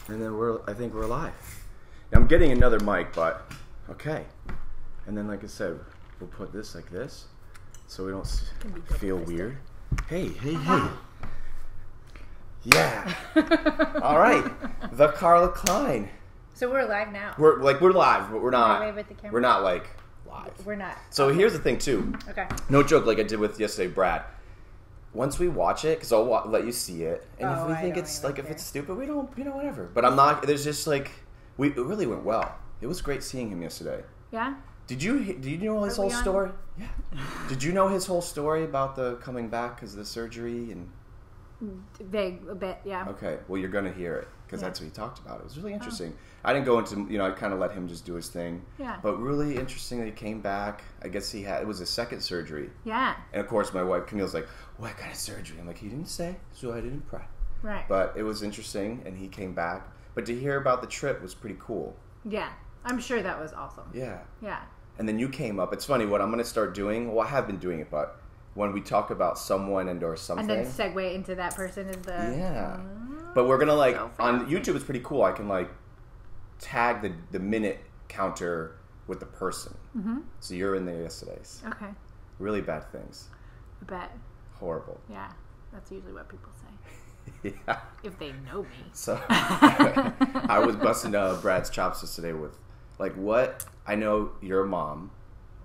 And then I think we're live. Now, I'm getting another mic, but okay. And then, like I said, we'll put this like this, so we don't feel weird. Hey. Yeah. All right. The Carla Cline. So we're live now. We're live, but we're not. Wave at the camera. We're not like live. We're not. So here's the thing too. Okay. No joke, like I did with yesterday, Brad. Once we watch it, because I'll let you see it, and if we think it's like if it's stupid, we don't, whatever. But I'm not. There's just like it really went well. It was great seeing him yesterday. Yeah. Did you know his whole story? Yeah. Did you know his whole story about the coming back because of the surgery and? Vague a bit, yeah. Okay, well you're gonna hear it because that's what he talked about. It was really interesting. I didn't go into, I kind of let him just do his thing. Yeah. But really interesting that he came back. I guess it was his second surgery. Yeah. And of course my wife Camille's like, what kind of surgery? I'm like, he didn't say, so I didn't pry. Right. But it was interesting, and he came back. But to hear about the trip was pretty cool. Yeah, I'm sure that was awesome. Yeah. Yeah. And then you came up. It's funny, what I'm going to start doing, well I have been doing it, but when we talk about someone and or something. And then segue into that person is the... Yeah. But we're going to on YouTube it's pretty cool. I can tag the minute counter with the person. Mm-hmm. So you're in there yesterday's. Okay. Really bad things. I bet. Horrible. Yeah. That's usually what people say. Yeah. If they know me. So I was busting Brad's chops yesterday with what, I know you're a mom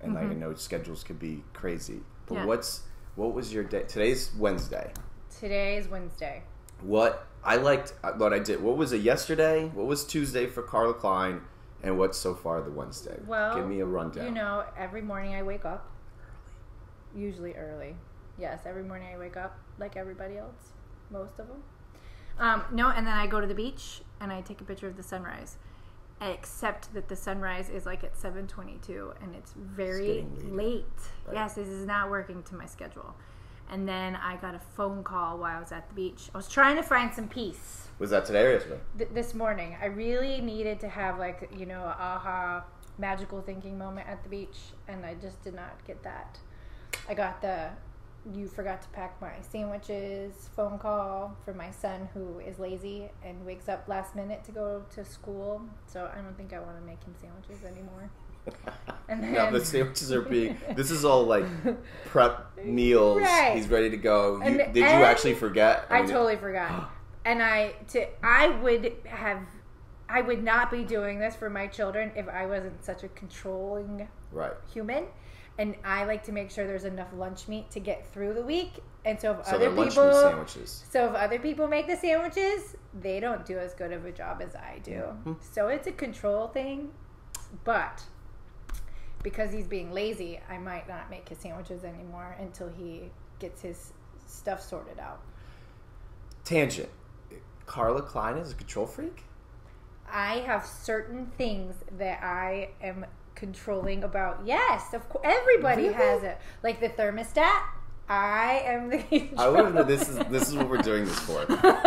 and I know schedules could be crazy. But what was your day? Today's Wednesday. Today is Wednesday. What I did. What was it yesterday? What was Tuesday for Carla Cline? And what's so far the Wednesday? Well, give me a rundown. Every morning I wake up. Early. Usually early. Yes, every morning I wake up like everybody else. Most of them. And then I go to the beach and I take a picture of the sunrise. Except that the sunrise is at 7:22 and it's very late. Right. Yes, this is not working to my schedule. And then I got a phone call while I was at the beach. I was trying to find some peace. Was that today or yesterday? This morning. I really needed to have a aha magical thinking moment at the beach, and I just did not get that. I got you forgot to pack my sandwiches phone call for my son who is lazy and wakes up last minute to go to school. So I don't think I want to make him sandwiches anymore. And then, no, the sandwiches are this is all prep meals. Right. He's ready to go. Did you actually forget? I totally forgot. And I would not be doing this for my children if I wasn't such a controlling human. And I like to make sure there's enough lunch meat to get through the week. And so if other people make the sandwiches, they don't do as good of a job as I do. Mm-hmm. So it's a control thing. But because he's being lazy, I might not make his sandwiches anymore until he gets his stuff sorted out. Tangent. Carla Cline is a control freak? I have certain things that I am controlling about. Yes, of course. Everybody has it. Like the thermostat. I am the control. I want to know this is what we're doing this for.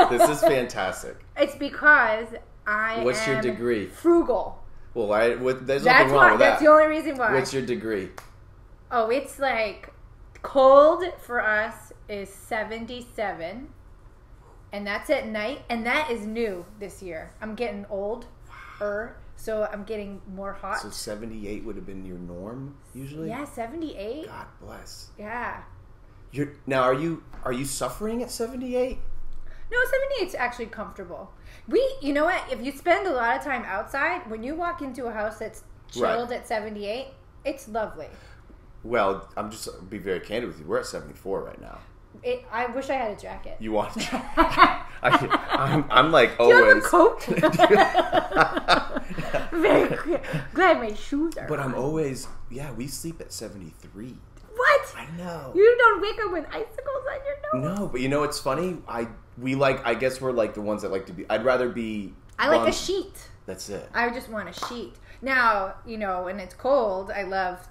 This is fantastic. It's because What's your degree? Frugal. Well, there's nothing wrong with that. That's the only reason why. What's your degree? Oh, it's cold for us is 77. And that's at night. And that is new this year. I'm getting older. So I'm getting more hot. So 78 would have been your norm usually? Yeah, 78. God bless. Yeah. Now are you suffering at 78? No, 78's actually comfortable. You know what? If you spend a lot of time outside, when you walk into a house that's chilled at 78, it's lovely. Well, be very candid with you. We're at 74 right now. I wish I had a jacket. You want? I'm like always. Do you have a coat? Very glad my shoes are. But I'm always. Yeah, we sleep at 73. What? I know. You don't wake up with icicles on your nose. No, but it's funny. I guess we're the ones that like to be. I'd rather be. I like a sheet. That's it. I just want a sheet. Now, when it's cold, I love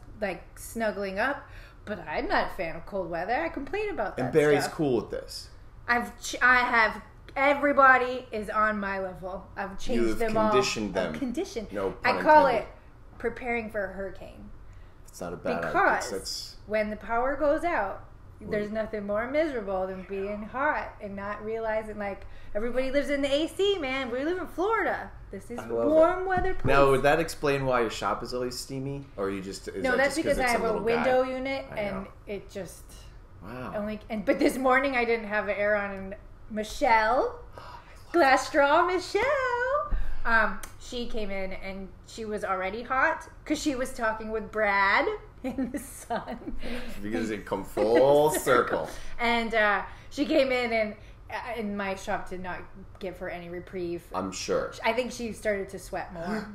snuggling up. But I'm not a fan of cold weather. I complain about that. And Barry's stuff. cool with this. I have everybody is on my level. I've changed them all. Them. Conditioned. No pun I call intended. it preparing for a hurricane. It's not a bad idea. Because when the power goes out, there's nothing more miserable than being hot and not realizing, like, everybody lives in the AC, man. We live in Florida. This is warm weather place. Now, would that explain why your shop is always steamy? Or you just... No, that's because I have a window unit, and it just... Wow. But this morning I didn't have the air on, and Michelle, glass straw Michelle, she came in, and she was already hot, because she was talking with Brad in the sun. Because it come full circle. And she came in, and my shop did not give her any reprieve. I'm sure. I think she started to sweat more.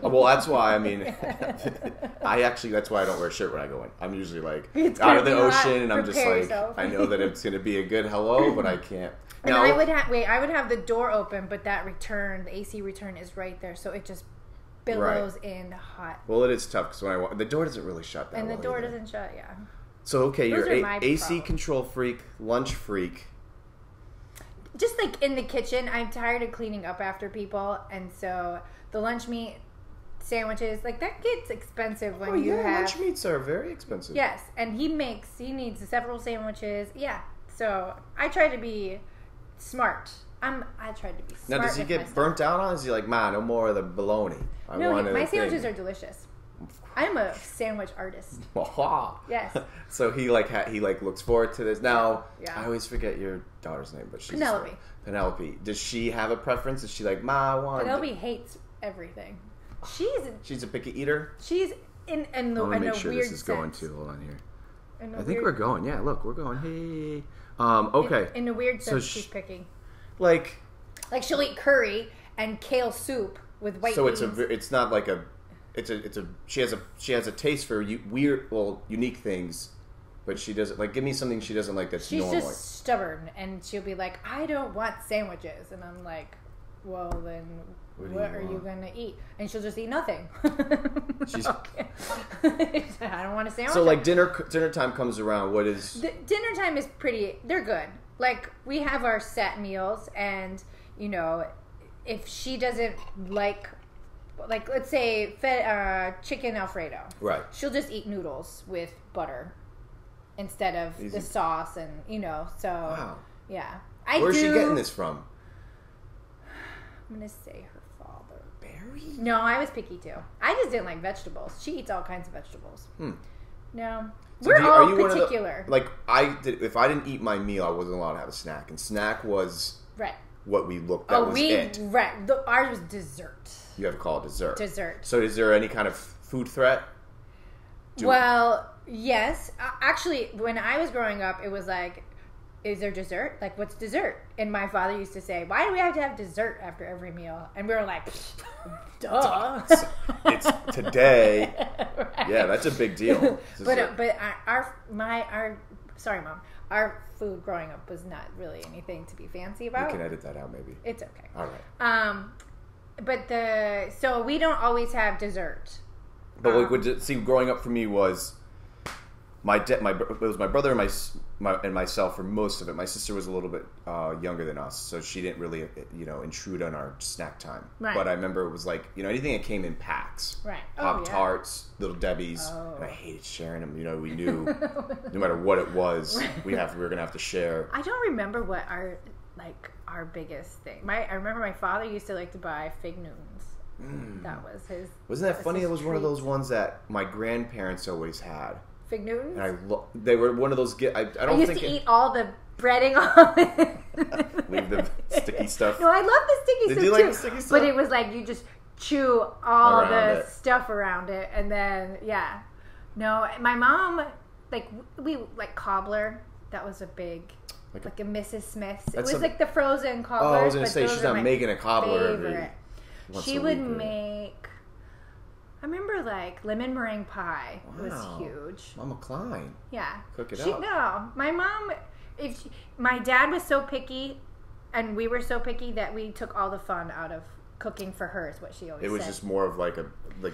Well, that's why, I mean, that's why I don't wear a shirt when I go in. I'm usually like out of the ocean, and I'm just like, yourself. I know that it's going to be a good hello, but I can't. And I would have the door open, but the AC return is right there, so it just billows in hot. Well, it is tough because when the door doesn't really shut that well. And the door either. Doesn't shut, yeah. So, okay, you're AC control freak, lunch freak. Just like in the kitchen, I'm tired of cleaning up after people, and so the lunch meat sandwiches, like, that gets expensive when you have... lunch meats are very expensive. Yes, and he needs several sandwiches. Yeah, so I try to be smart. I try to be smart. Now, does he get burnt out on it? Is he like, no more of the bologna? My sandwiches are delicious. I'm a sandwich artist. Yes. So he looks forward to this. Now, I always forget your daughter's name, but she's Penelope. Penelope. Does she have a preference? Is she like, Ma, I want... Penelope hates everything. She's a picky eater? She's in a weird sense. Let me make sure this is going to. Hold on here. I think we're going. Yeah, look, we're going. Hey. Okay. In a weird sense, she's picky. Like she'll eat curry and kale soup with white beans. So it's not like she has a taste for unique things, but she doesn't like. Give me something she doesn't like that's normal. She's just stubborn, and she'll be like, I don't want sandwiches, and I'm like, well then, what are you gonna eat? And she'll just eat nothing. She's I don't want a sandwich. So like dinner time comes around. What is dinner time is pretty? They're good. Like, we have our set meals, and if she doesn't like let's say chicken Alfredo, right? She'll just eat noodles with butter instead of the sauce, and so wow. Yeah. Where's she getting this from? I'm gonna say her father. Barry? No, I was picky too. I just didn't like vegetables. She eats all kinds of vegetables. No. So we're all particular. If I didn't eat my meal, I wasn't allowed to have a snack, and snack was what we looked. Right. Ours was dessert. You have to call it dessert. Dessert. So, is there any kind of food threat? Yes. Actually, when I was growing up, it was like, is there dessert? Like, what's dessert? And my father used to say, why do we have to have dessert after every meal? And we were like, duh. It's today. Right. Yeah, that's a big deal. But sorry, Mom. Our food growing up was not really anything to be fancy about. You can edit that out, maybe. It's okay. All right. So we don't always have dessert. But growing up for me was it was my brother and myself for most of it. My sister was a little bit younger than us, so she didn't really intrude on our snack time. Right. But I remember it was like anything that came in packs. Right. Pop-Tarts, Little Debbie's, and I hated sharing them. We knew no matter what it was, we were gonna have to share. I don't remember what our biggest thing. I remember my father used to like to buy Fig Newtons. That was his. Wasn't that funny? It was one of those ones that my grandparents always had. Fig Newtons? And they were one of those. I used to eat all the breading on it. Leave the sticky stuff. No, I love the sticky stuff. Did you like the sticky stuff? But it was like you just chew all the stuff around it, and then No, my mom we cobbler. That was a big. Like a Mrs. Smith's. It was like the frozen cobbler. Oh, I was going to say, she's not making a cobbler. Favorite. She would make... I remember, lemon meringue pie was huge. Mama Cline. Yeah. Cook it up. No. My mom... my dad was so picky, and we were so picky that we took all the fun out of cooking for her, is what she always said. It was just more of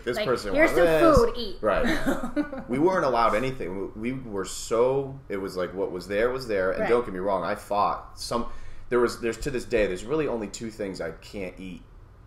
this person here's some food, eat. Right. We weren't allowed anything. We were so... It was like what was there was there. And don't get me wrong, I fought. There's to this day, there's really only two things I can't eat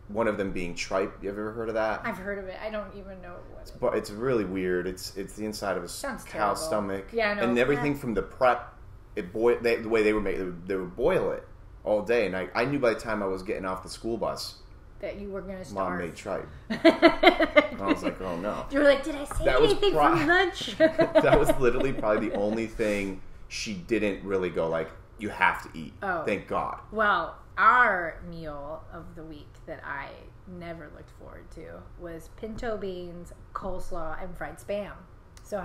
one of them being tripe. You ever heard of that? I've heard of it. I don't even know what. But it's really weird. It's the inside of a cow's stomach. Yeah, no, and everything from the prep. The way they would boil it all day, and I knew by the time I was getting off the school bus that you were going to starve. Mom made tripe. And I was like, oh no. You were like, did I say anything from lunch? That was literally probably the only thing she didn't really go like, you have to eat. Oh. Thank God. Well, our meal of the week that I never looked forward to was pinto beans, coleslaw, and fried Spam. So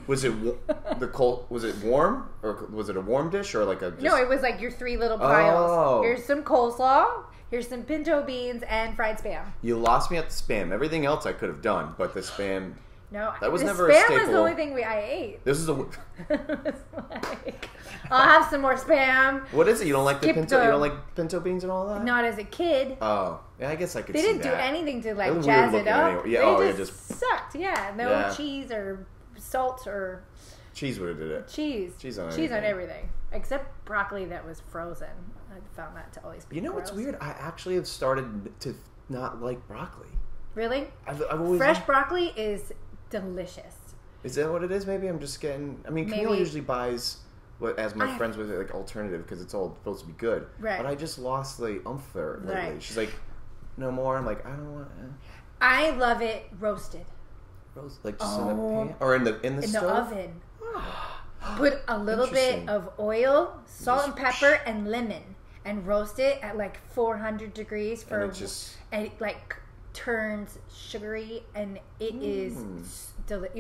was it was it warm, or was it a warm dish, or like a? No, it was like your 3 little piles. Oh. Here's some coleslaw. Here's some pinto beans and fried Spam. You lost me at the Spam. Everything else I could have done, but the Spam. No, that was the never a staple. Spam was the only thing I ate. This is a. Like, I'll have some more Spam. What is it? You don't like the pinto? You don't like pinto beans and all that? Not as a kid. Oh, yeah. I guess I could. They didn't do anything to like jazz it up. Anyway. Yeah, they just sucked. Yeah, no cheese or salt or. Cheese would have did it. Cheese on everything except broccoli that was frozen. I found that to always be. You know what's weird? I actually have started to not like broccoli. Really? I've always fresh broccoli is delicious. Is that what it is? Maybe I'm just getting. I mean, Camille usually buys as my friends with like alternative because it's all supposed to be good. Right. But I just lost the umph there lately. Right. She's like, no more. I'm like, I don't want. I love it roasted. Like just in the pan or in the stove? The oven. Put a little bit of oil, salt and pepper, and lemon, and roast it at like 400 degrees for and it like turns sugary, and it is delicious.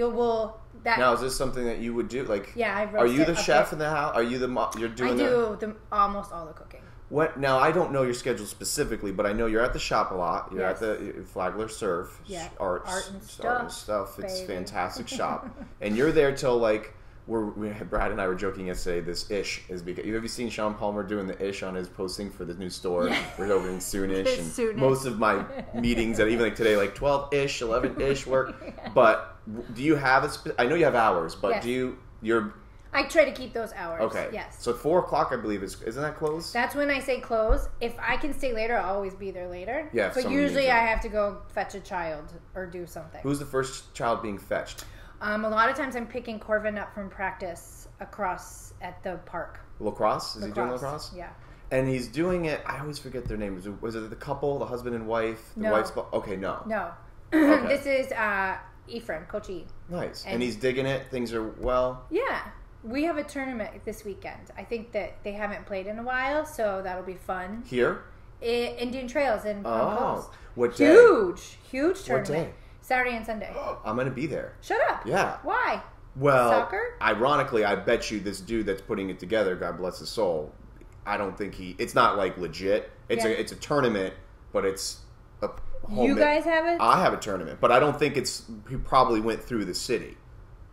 Now, is this something that you would do? Like, yeah, I roast. Are you the chef in the house? Are you the you're doing? I do almost all the cooking. What now? I don't know your schedule specifically, but I know you're at the shop a lot. You're at the Flagler Surf, art and stuff. It's a fantastic shop, and you're there till like Brad and I were joking yesterday. This ish is because have you seen Sean Palmer doing the ish on his posting for the new store? Yeah. We're opening soonish, and soonish. Most of my meetings, and even like today, like 12-ish, 11-ish work. Yeah. But do you have I know you have hours, but I try to keep those hours. Okay. Yes. So 4:00, I believe, isn't that close? That's when I say close. If I can stay later, I'll always be there later. Yeah. But usually I have to go fetch a child or do something. Who's the first child being fetched? A lot of times I'm picking Corvin up from practice across at the park. Lacrosse? Is he doing lacrosse? Yeah. And he's doing it, I always forget their names. Was it the couple, the husband and wife? The wife's okay, no. No. Okay. This is Ephraim, Coach E. Nice. And he's digging it? Things are well? Yeah. We have a tournament this weekend. I think that they haven't played in a while, so that'll be fun. Here? Indian Trails in Palm Coast. What day? Huge tournament. What day? Saturday and Sunday. I'm going to be there. Shut up. Yeah. Why? Well, soccer? Ironically, I bet you this dude that's putting it together, God bless his soul, I don't think it's not like legit. It's a tournament, but it's a home. You guys have it? I have a tournament, but I don't think he probably went through the city.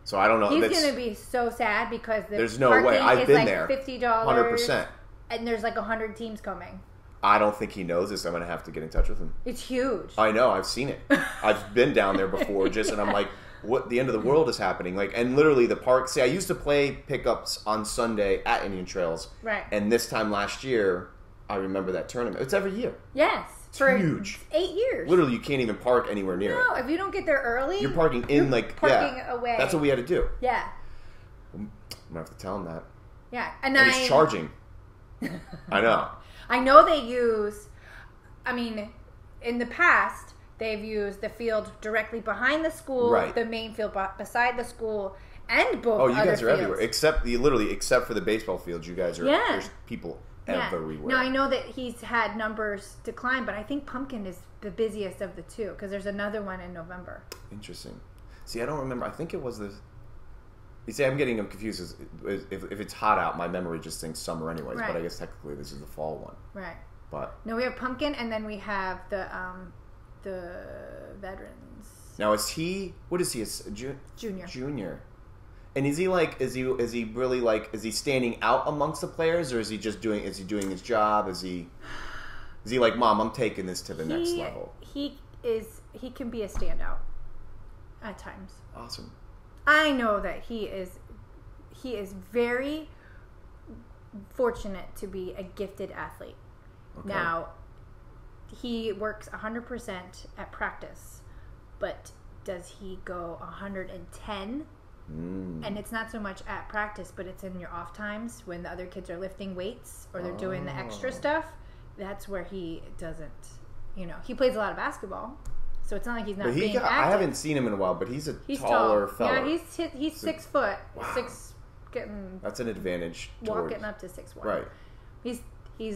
So I don't know. He's going to be so sad because there's no way. I've been there. $50. 100%. And there's like 100 teams coming. I don't think he knows this. I'm going to have to get in touch with him. It's huge. I know. I've seen it. I've been down there before and I'm like, what? The end of the world is happening. Like, and literally the park. See, I used to play pickups on Sunday at Indian Trails. Right. And this time last year, I remember that tournament. It's every year. Yes. It's huge. 8 years. Literally, you can't even park anywhere near it. No, if you don't get there early. You're parking away. That's what we had to do. Yeah. I'm going to have to tell him that. Yeah. And he's charging. I know. I know they use... I mean, in the past, they've used the field directly behind the school, the main field beside the school, and both other fields. Oh, you guys are everywhere. Except for the baseball fields, you guys are... Yeah. There's people everywhere. Now, I know that he's had numbers decline, but I think Pumpkin is the busiest of the two, because there's another one in November. Interesting. See, I don't remember. I think it was the... You see, I'm getting them confused. If it's hot out, my memory just thinks summer anyways, but I guess technically this is the fall one. Right. But no, we have Pumpkin, and then we have the veterans. Now, is he? What is he? Junior. Junior. And is he like? Is he really like? Is he standing out amongst the players, or is he just doing? Is he doing his job? Is he like, Mom, I'm taking this to the next level? He is. He can be a standout at times. Awesome. I know that he is very fortunate to be a gifted athlete. Okay. Now, he works 100% at practice, but does he go 110? And it's not so much at practice, but it's in your off times when the other kids are lifting weights or they're doing the extra stuff. That's where he doesn't, he plays a lot of basketball. So it's not like he's not being active. I haven't seen him in a while, but he's taller fella. Yeah, he's 6 foot. Wow. That's an advantage. Walking up to 6'1". Right. He's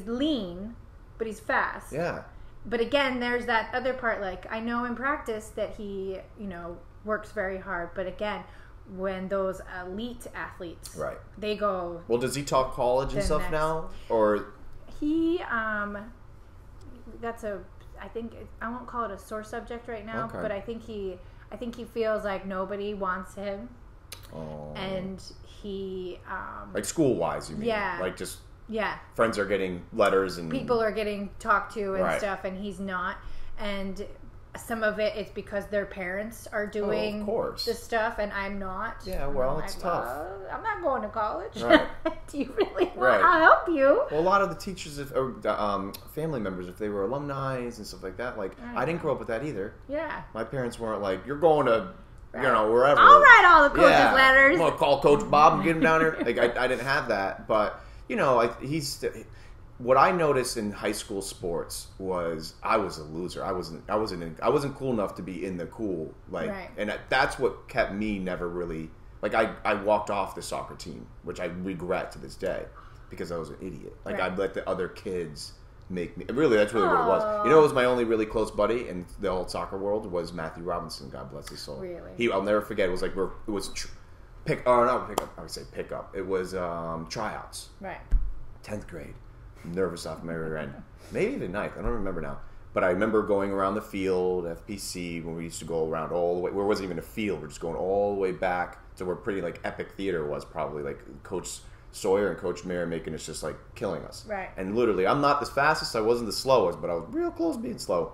lean, but he's fast. Yeah. But again, there's that other part. Like, I know in practice that he, works very hard. But again, when those elite athletes, right, they go. Well, does he talk college and stuff now, or he? I think I won't call it a sore subject right now, but I think he feels like nobody wants him, and he like school wise, you mean? Yeah, like just yeah. Friends are getting letters and people are getting talked to and stuff, and he's not. And some of it is because their parents are doing this stuff, and I'm not. Yeah, well, it's tough. I'm not going to college. Right. Do you really want? I'll help you. Well, a lot of the teachers, or family members, if they were alumni and stuff like that, I didn't grow up with that either. Yeah. My parents weren't like, you're going to, wherever. I'll write all the coaches' letters. I'm going to call Coach Bob and get him down here. Like, I didn't have that, but, what I noticed in high school sports was I was a loser. I wasn't cool enough to be in the cool, and that's what kept me never really I walked off the soccer team, which I regret to this day because I was an idiot. I'd let the other kids make me. Really, that's really what it was. It was my only really close buddy in the old soccer world was Matthew Robinson. God bless his soul. Really, I'll never forget. It was pick up. I would say pick up. It was tryouts. Right. 10th grade. Nervous off my rear end. Maybe even 9th. I don't remember now. But I remember going around the field, FPC, when we used to go around all the way. Where it wasn't even a field. We're just going all the way back to where pretty Epic Theater was probably. Coach Sawyer and Coach Mayer making us just killing us. Right. And literally, I'm not the fastest. I wasn't the slowest, but I was real close to being slow.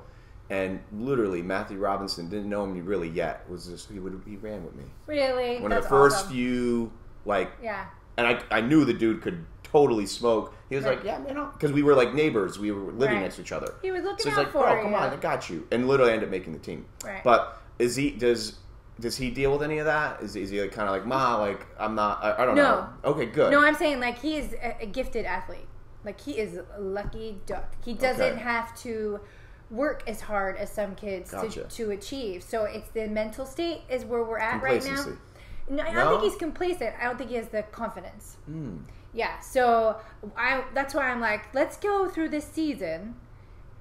And literally, Matthew Robinson didn't know me really yet. He ran with me. Really? One of the first few, yeah. And I knew the dude could totally smoke. He was like, yeah, man, because we were neighbors. We were living next to each other. He was looking out for you. So he's like, come on, I got you. And literally ended up making the team. Right. But does he deal with any of that? Is he kind of Ma, I'm not, I don't know. Okay, good. No, I'm saying he is a gifted athlete. He is a lucky duck. He doesn't have to work as hard as some kids to achieve. So it's the mental state is where we're at right now. No, I don't think he's complacent. I don't think he has the confidence. Yeah, so that's why I'm let's go through this season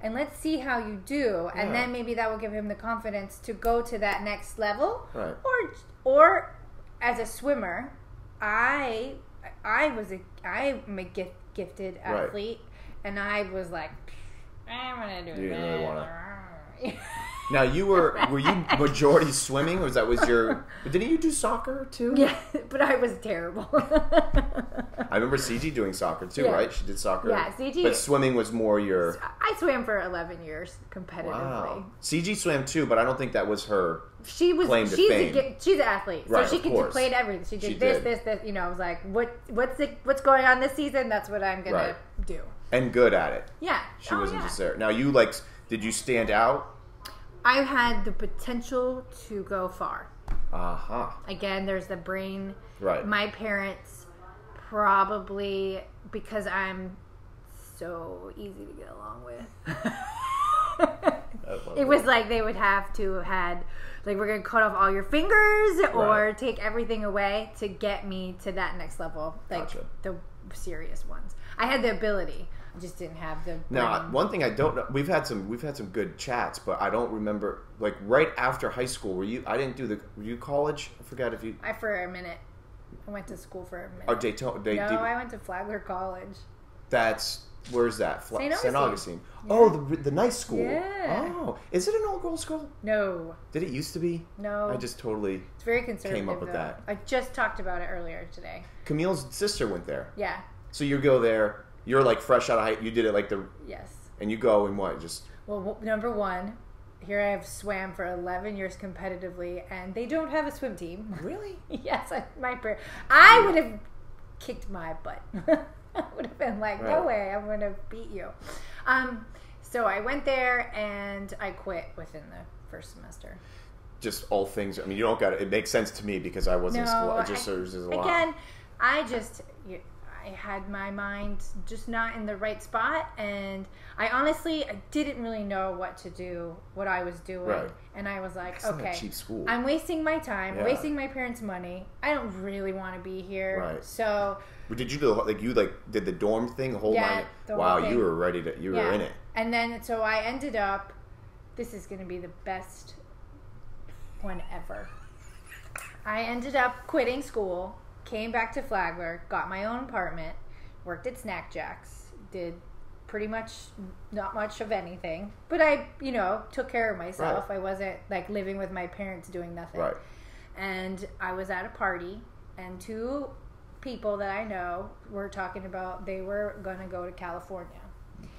and let's see how you do, and then maybe that will give him the confidence to go to that next level. Right. Or as a swimmer, I'm a gifted athlete, and I was like, I'm gonna do it. You didn't really want to. Now were you majority swimming, or was your? Didn't you do soccer too? Yeah, but I was terrible. I remember CG doing soccer too, right? She did soccer. Yeah, CG. But swimming was more your. I swam for 11 years competitively. Wow. CG swam too, but I don't think that was her. She was. Claim to fame. She's an athlete, right, so she played everything. She did this. I was like, what's going on this season? That's what I'm gonna do. And good at it. Yeah. She wasn't just there. Now did you stand out? I had the potential to go far. Again, there's the brain. Right. My parents probably, because I'm so easy to get along with. It was they would have to had we're going to cut off all your fingers or take everything away to get me to that next level. Gotcha. The serious ones. I had the ability. I just didn't have the brain. Now, one thing I don't know, we've had some good chats, but I don't remember right after high school. Were you college? I forgot if you. For a minute, I went to school for a minute. Oh, Daytona. I went to Flagler College. Where's that? St. Augustine. Yeah. Oh, the nice school. Yeah. Oh, is it an all girls school? No. Did it used to be? No. I just totally. It's very conservative. Came up with that. I just talked about it earlier today. Camille's sister went there. Yeah. So you go there. You're fresh out of high. You did it Yes. And you go and what? Just. Well, number one, here I have swam for 11 years competitively, and they don't have a swim team. Really? Yes, I would have kicked my butt. I would have been no way, I'm going to beat you. So I went there and I quit within the first semester. Just all things. I mean, you don't got it. It makes sense to me because I wasn't in school. I just there's a lot. Again, I had my mind just not in the right spot, and I didn't really know what to do, what I was doing, right. And I was like, That's okay, not a cheap school. I'm wasting my time, wasting my parents' money. I don't really want to be here, right? So, did you do did the dorm thing? The whole wow, you were ready to, you were in it, and then so I ended up. This is going to be the best one ever. I ended up quitting school. Came back to Flagler, got my own apartment, worked at Snack Jacks, did pretty much not much of anything, but I, took care of myself. Right. I wasn't like living with my parents doing nothing. Right. And I was at a party, and two people that I know were talking about they were going to go to California.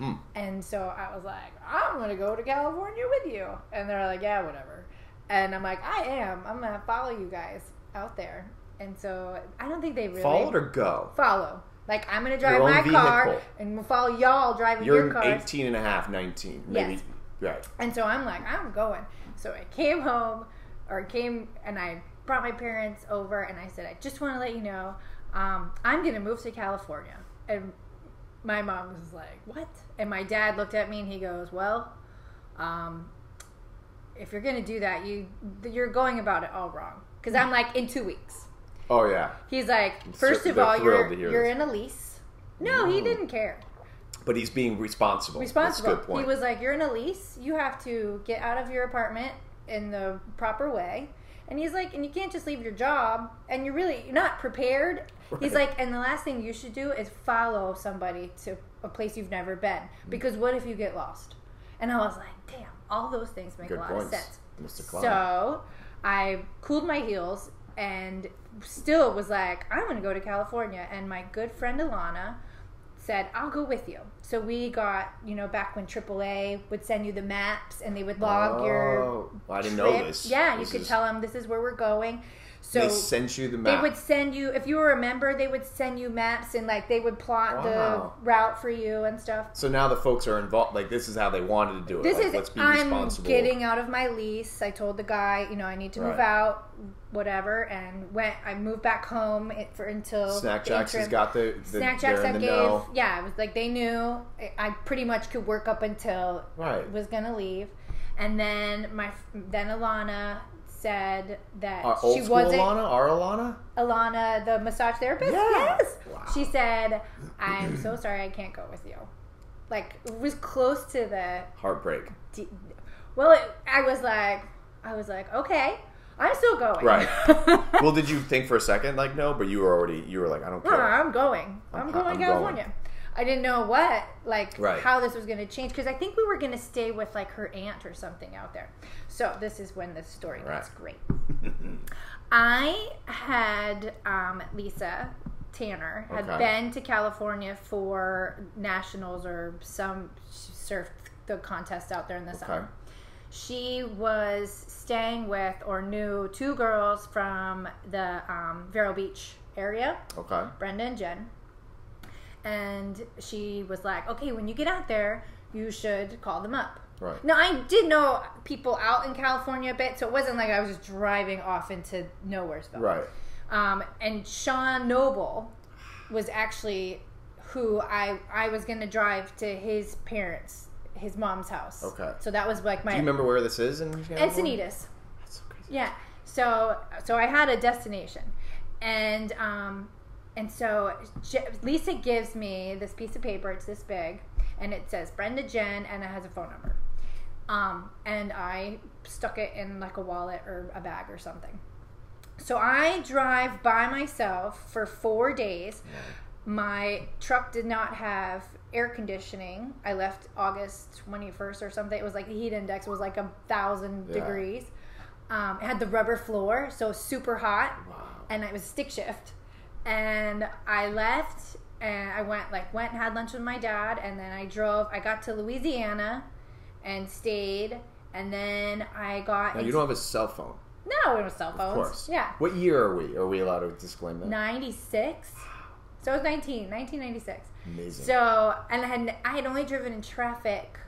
Mm-hmm. And so I was like, I'm going to go to California with you. And they're like, yeah, whatever. And I'm like, I'm going to follow you guys out there. And so I don't think they really... Followed or go? Follow. Like, I'm going to drive my car and we'll follow y'all driving your cars. You're 18 and a half, 19. Maybe. Yes. Right. And so I'm like, I'm going. So I came home, and I brought my parents over, and I said, I just want to let you know, I'm going to move to California. And my mom was like, what? And my dad looked at me and he goes, well, if you're going to do that, you're going about it all wrong. Because I'm like, in 2 weeks. Oh, yeah. He's like, first of all, you're in a lease. No, he didn't care. But he's being responsible. That's a good point. He was like, you're in a lease. You have to get out of your apartment in the proper way. And he's like, and you can't just leave your job. And you're not prepared. Right. He's like, and the last thing you should do is follow somebody to a place you've never been. Because what if you get lost? And I was like, damn, all those things make a lot of sense. Mr. Cline. So I cooled my heels and still was like, I'm going to go to California. And my good friend Alana said, I'll go with you. So we got, back when AAA would send you the maps and they would log your I didn't trip. know this. Yeah, you could tell them this is where we're going. So they sent you the map. They would send you, if you were a member, they would send you maps and they would plot the route for you and stuff. So now the folks are involved. Like, this is how they wanted to do it. Let's be responsible. I'm getting out of my lease. I told the guy, I need to move out, whatever, and I moved back home until Snack Jacks has got the Snack Jacks I gave. Know. Yeah, it was like they knew I pretty much could work up until I was gonna leave, and then Alana said that she wasn't Alana, the massage therapist. Yeah. Yes. Wow. She said, "I'm so sorry, I can't go with you." Like, it was close to the heartbreak. I was like, okay, I'm still going. Right. Well, did you think for a second no, but you were like, I don't care. No, I'm going. I'm going to California. Going. I didn't know how this was going to change, because I think we were going to stay with her aunt or something out there. So this is when the story gets great. I had Lisa Tanner had been to California for nationals or some surf the contest out there in the summer. She was staying with or knew two girls from the Vero Beach area. Okay. Brenda and Jen. And she was like, okay, when you get out there, you should call them up. Right. Now, I did know people out in California a bit, so it wasn't like I was just driving off into Nowheresville. Right. And Sean Noble was actually who I was going to drive to his parents' his mom's house. Okay. So that was like my... Do you remember where this is in California? Encinitas. That's so crazy. Yeah. So I had a destination. And so Lisa gives me this piece of paper. It's this big. And it says Brenda Jen, and it has a phone number. And I stuck it in a wallet or a bag or something. So I drive by myself for 4 days. My truck did not have air conditioning. I left August 21st or something. It was the heat index was 1,000 degrees. It had the rubber floor, so super hot. Wow. And it was stick shift. And I left, and I went and had lunch with my dad, and then I got to Louisiana and stayed, and then I got... Now, you don't have a cell phone. No, we don't have cell phones. Of course. Yeah. What year are we? Are we allowed to disclaim that? 96. So I was 1996. Amazing. So, and I had only driven in traffic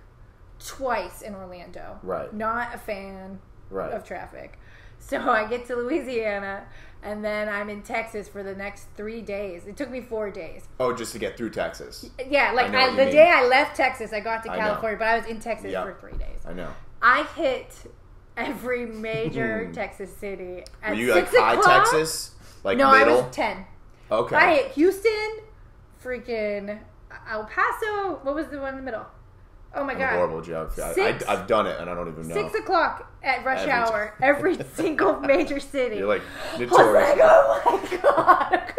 twice in Orlando. Right. Not a fan of traffic. So I get to Louisiana, and then I'm in Texas for the next 3 days. It took me 4 days. Oh, just to get through Texas. Yeah, like the day I left Texas, I got to California, but I was in Texas for 3 days. I know. I hit every major Texas city at Were you 6 high o'clock. Texas? Like no, middle? I was 10. Okay. I hit Houston, freaking El Paso. What was the one in the middle? Oh my God. Horrible job. I've done it and I don't even know. 6 o'clock at rush hour, every single major city. You're like notorious. Oh my God.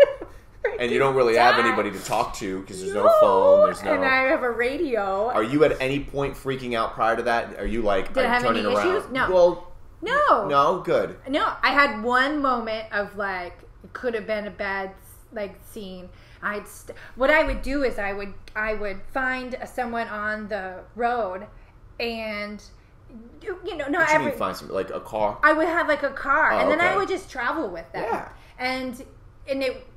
And you don't really have anybody to talk to because there's no phone. There's no. And I have a radio. Are you at any point freaking out prior to that? Are you like Did I have turning any around? issues? No. Well, no. No, good. No, I had one moment of like it could have been a bad like scene. What I would do is I would find someone on the road, and not every. You find something like a car. I would have like a car, and then I would just travel with them. Yeah. And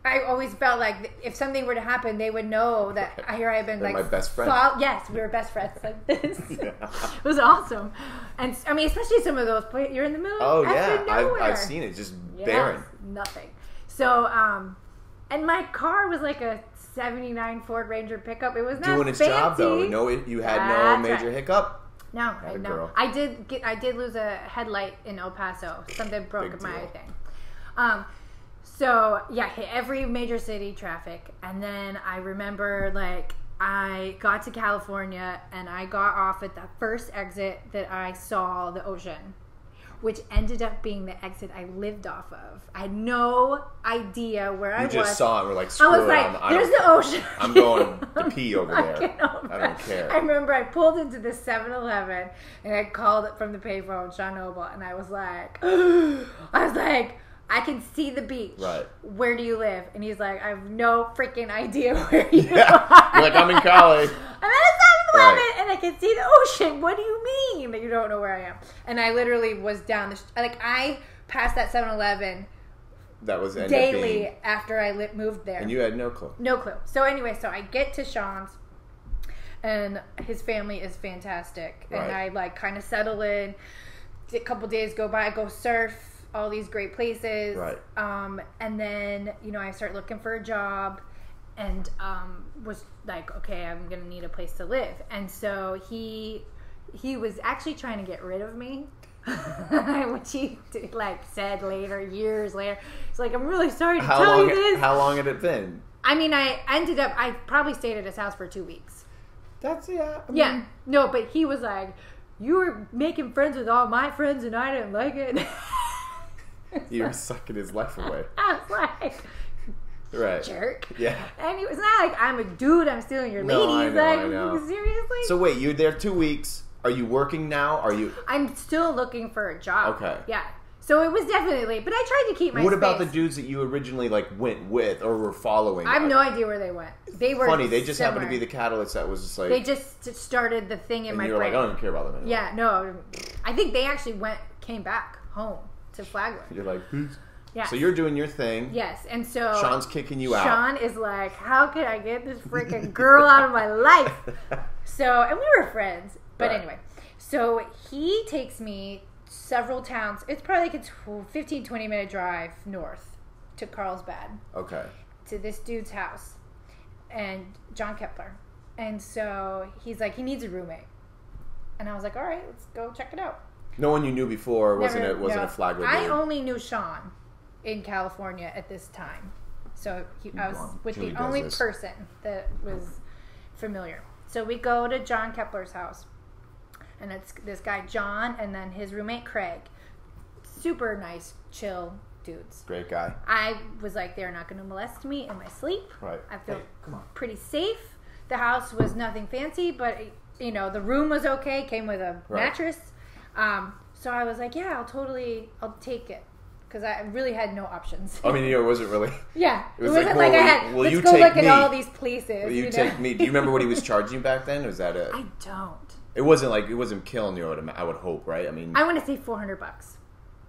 I always felt like if something were to happen, they would know that here I have been. They're like my best friend. Yes, we were best friends like this. Yeah. It was awesome, and I mean, especially some of those places. You're in the middle. Oh yeah, I've seen it. Just barren. Nothing. So, and my car was like a '79 Ford Ranger pickup. It was not doing its fancy. job though. No, you had no major hiccup. No, no. I did lose a headlight in El Paso. Something broke in my thing. So yeah, hit every major city traffic, and then I remember like I got to California and I got off at the first exit that I saw the ocean, which ended up being the exit I lived off of. I had no idea where I was. You just saw it and were like, screw it. I was like, there's the ocean. I'm going to pee over there. I don't care. I remember I pulled into the 7-Eleven and I called it from the payphone, Sean Noble, and I was like, I can see the beach. Right. Where do you live? And he's like, I have no freaking idea where you are. You're like, I'm in Cali. I'm at a 7-Eleven and I can see the ocean. What do you mean that you don't know where I am? And I literally was down the I passed that 7-Eleven that was daily after I moved there. And you had no clue. No clue. So anyway, I get to Sean's, and his family is fantastic. Right. And I kind of settle in. A couple days go by, I go surf. All these great places, right? And then I start looking for a job, and was like, okay, I'm gonna need a place to live. And so he was actually trying to get rid of me, which he said later, years later. It's like, I'm really sorry to tell you this. How long had it been? I mean, I probably stayed at his house for 2 weeks. That's No, but he was like, you were making friends with all my friends, and I didn't like it. You were sucking his life away. I was like, right, jerk. Yeah. And it was not like, I'm a dude, I'm stealing your ladies. I know. Seriously? So wait, you're there 2 weeks. Are you working now? I'm still looking for a job. Okay. Yeah. So it was definitely, but I tried to keep my What space. about the dudes that you originally went with or were following? I have no idea where they went. They were funny. They just happened to be the catalyst that was just like. They just started the thing in my brain. And you're like, I don't even care about them anymore. Yeah, no. I think they actually came back home to Flagler. You're like, peace. Yeah. So you're doing your thing. Yes, and so Sean's kicking you out. Sean is like, how can I get this freaking girl out of my life? So, and we were friends. But anyway, so he takes me several towns. It's probably like a 15, 20-minute drive north to Carlsbad. Okay. To this dude's house. And John Kepler. And so he's like, he needs a roommate. And I was like, all right, let's go check it out. No one you knew before wasn't a Flagler dude. I only knew Sean in California at this time. So I was with the only person that was familiar. So we go to John Kepler's house. And it's this guy, John, and then his roommate, Craig. Super nice, chill dudes. Great guy. I was like, they're not going to molest me in my sleep. Right. I feel pretty safe. The house was nothing fancy, but, the room was okay. Came with a mattress. So I was like, yeah, I'll take it. Because I really had no options. I mean, it wasn't really. Yeah. It wasn't like I had, let's go look at all these places. Will you take me? Do you remember what he was charging you back then? Or was that it? I don't. It wasn't killing you, I would hope, right? I mean. I want to say $400.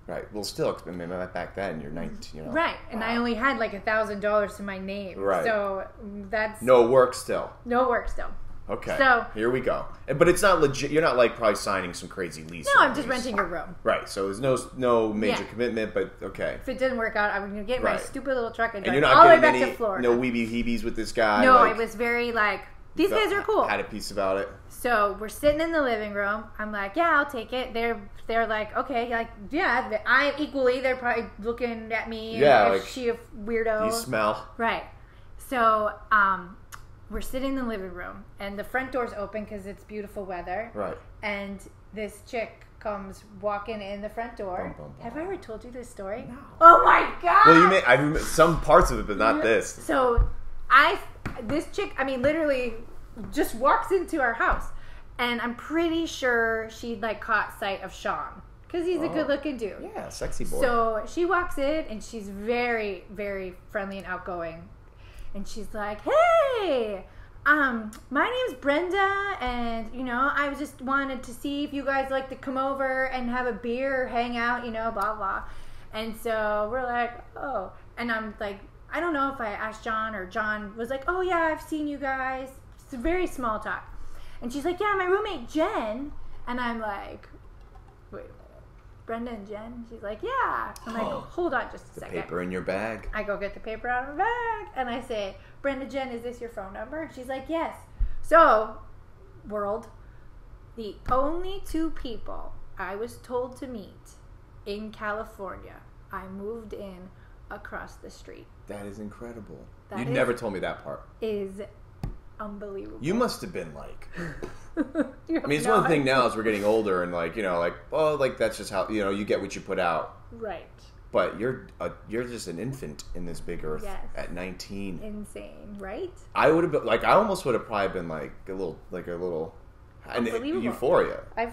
Right. Well, still, back then, you're 19, Right. And I only had like $1,000 to my name. Right. So that's. No work still. Okay. So here we go. But it's not legit. You're not like probably signing some crazy lease. No, I'm just renting your room. Right. So there's no major commitment. But okay. If it didn't work out, I'm gonna get my stupid little truck and drive all the way back to Florida. No weeby-heebies with this guy. No, I was very like, these guys are cool. Had a piece about it. So we're sitting in the living room. I'm like, yeah, I'll take it. They're like, okay, like, yeah. I equally. They're probably looking at me. Yeah, is she a weirdo? You smell. Right. So we're sitting in the living room, and the front door's open because it's beautiful weather. Right. And this chick comes walking in the front door. Bum, bum, bum. Have I ever told you this story? No. Oh my god! Well, I remember some parts of it, but not this. So this chick, I mean, literally just walks into our house, and I'm pretty sure she like caught sight of Sean because he's a good-looking dude. Yeah, sexy boy. So she walks in, and she's very, very friendly and outgoing. And she's like, hey, my name's Brenda, and, I just wanted to see if you guys like to come over and have a beer or hang out, blah, blah. And so we're like, oh. And I'm like, I don't know if I asked John, or John was like, oh, yeah, I've seen you guys. It's a very small talk. And she's like, yeah, my roommate Jen. And I'm like, wait a minute. Brenda and Jen? She's like, yeah. I'm like, hold on just a second. Paper in your bag. I go get the paper out of my bag, and I say, Brenda, Jen, is this your phone number? And she's like, yes. So, world, the only two people I was told to meet in California, I moved in across the street. That is incredible. You never told me that part. Is unbelievable. You must have been like... I mean, it's one thing now as we're getting older and that's just how, you get what you put out. Right. But you're just an infant in this big earth at 19. Insane, right? I would have been I almost would have probably been a little euphoria. I'm